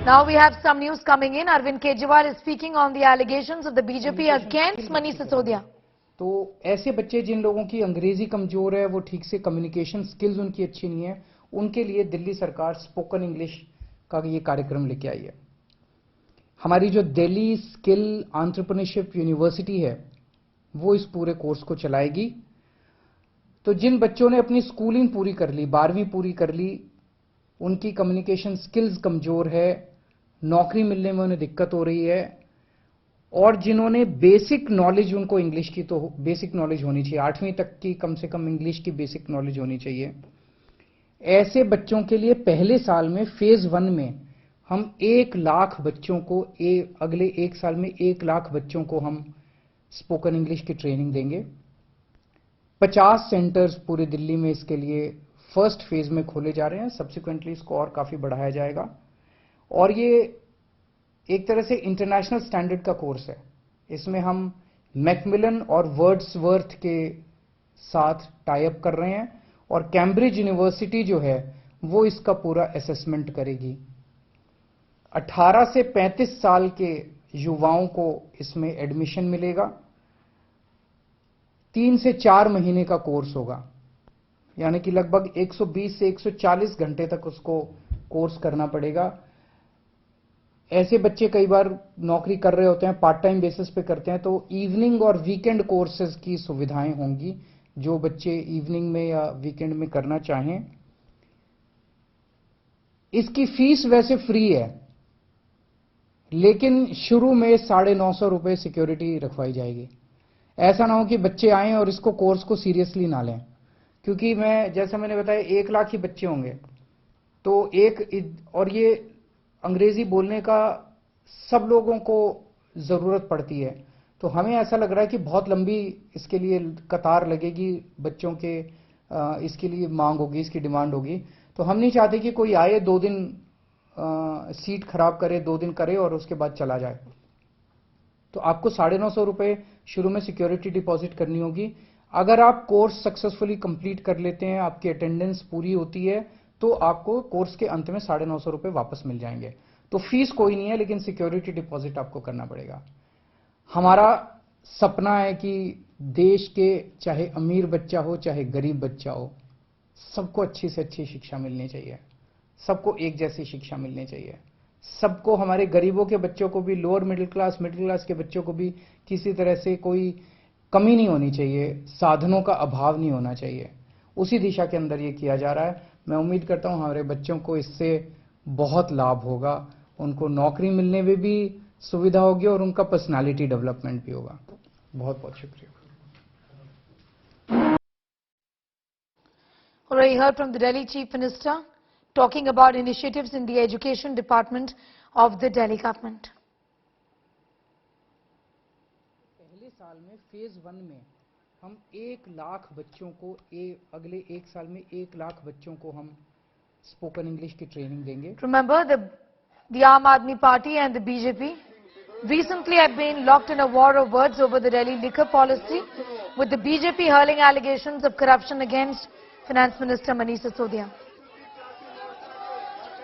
Now we have some news coming in. Arvind Kejriwal is speaking on the allegations of the BJP against Manish Sisodia. तो ऐसे बच्चे जिन लोगों की अंग्रेजी कमजोर है, वो ठीक से कम्युनिकेशन स्किल्स उनकी अच्छी नहीं है, उनके लिए दिल्ली सरकार स्पोकन इंग्लिश का ये कार्यक्रम लेके आई है। हमारी जो दिल्ली स्किल एंटरप्रेन्योरशिप यूनिवर्सिटी है, वो इस पूरे कोर्स को चलाएगी। तो जिन बच्चों ने अपनी स्कूलिंग पूरी कर ली, 12वीं पूरी कर ली, उनकी कम्युनिकेशन स्किल्स कमजोर है, नौकरी मिलने में उन्हें दिक्कत हो रही है, और जिन्होंने बेसिक नॉलेज, उनको इंग्लिश की तो बेसिक नॉलेज होनी चाहिए, 8वीं तक की कम से कम इंग्लिश की बेसिक नॉलेज होनी चाहिए। ऐसे बच्चों के लिए पहले साल में फेज 1 में हम 1 लाख बच्चों को, अगले 1 साल में 1 लाख बच्चों को हम स्पोकन इंग्लिश की ट्रेनिंग देंगे। 50 सेंटर्स पूरे दिल्ली में इसके लिए फर्स्ट फेज में खोले जा रहे हैं। सब्सिक्वेंटली इसको और काफी बढ़ाया जाएगा, और ये एक तरह से इंटरनेशनल स्टैंडर्ड का कोर्स है। इसमें हम मैकमिलन और वर्ड्सवर्थ के साथ टाई अप कर रहे हैं, और कैम्ब्रिज यूनिवर्सिटी जो है वो इसका पूरा असेसमेंट करेगी। 18 से 35 साल के युवाओं को इसमें एडमिशन मिलेगा। 3 से 4 महीने का कोर्स होगा, यानी कि लगभग 120 से 140 घंटे तक उसको कोर्स करना पड़ेगा। ऐसे बच्चे कई बार नौकरी कर रहे होते हैं, पार्ट टाइम बेसिस पे करते हैं, तो इवनिंग और वीकेंड कोर्सेज की सुविधाएं होंगी। जो बच्चे इवनिंग में या वीकेंड में करना चाहें, इसकी फीस वैसे फ्री है, लेकिन शुरू में 950 रुपए सिक्योरिटी रखवाई जाएगी। ऐसा ना हो कि बच्चे आएं और इसको कोर्स को सीरियसली ना लें, क्योंकि जैसा मैंने बताया 1 लाख ही बच्चे होंगे, तो और ये अंग्रेजी बोलने का सब लोगों को जरूरत पड़ती है। तो हमें ऐसा लग रहा है कि बहुत लंबी इसके लिए कतार लगेगी, बच्चों के इसके लिए मांग होगी, इसकी डिमांड होगी। तो हम नहीं चाहते कि कोई आए, 2 दिन सीट खराब करे, 2 दिन करे और उसके बाद चला जाए। तो आपको 950 रुपए शुरू में सिक्योरिटी डिपॉजिट करनी होगी। अगर आप कोर्स सक्सेसफुली कंप्लीट कर लेते हैं, आपकी अटेंडेंस पूरी होती है, तो आपको कोर्स के अंत में 950 रुपए वापस मिल जाएंगे। तो फीस कोई नहीं है, लेकिन सिक्योरिटी डिपॉजिट आपको करना पड़ेगा। हमारा सपना है कि देश के चाहे अमीर बच्चा हो चाहे गरीब बच्चा हो, सबको अच्छी से अच्छी शिक्षा मिलनी चाहिए, सबको एक जैसी शिक्षा मिलनी चाहिए। सबको, हमारे गरीबों के बच्चों को भी, लोअर मिडिल क्लास के बच्चों को भी किसी तरह से कोई कमी नहीं होनी चाहिए, साधनों का अभाव नहीं होना चाहिए। उसी दिशा के अंदर ये किया जा रहा है। मैं उम्मीद करता हूं हमारे बच्चों को इससे बहुत लाभ होगा, उनको नौकरी मिलने में भी सुविधा होगी और उनका पर्सनालिटी डेवलपमेंट भी होगा। बहुत बहुत शुक्रिया। Already heard from the Delhi Chief Minister talking about initiatives in the education department of the Delhi government. पहले साल में फेज 1 में हम 1 लाख बच्चों को, अगले 1 साल में 1 लाख बच्चों को हम स्पोकन इंग्लिश की ट्रेनिंग देंगे। Remember, the Aam Aadmi Party and the BJP recently have been locked in a war of words over the Delhi liquor policy, with the BJP hurling allegations of corruption against Finance Minister Manish Sisodia.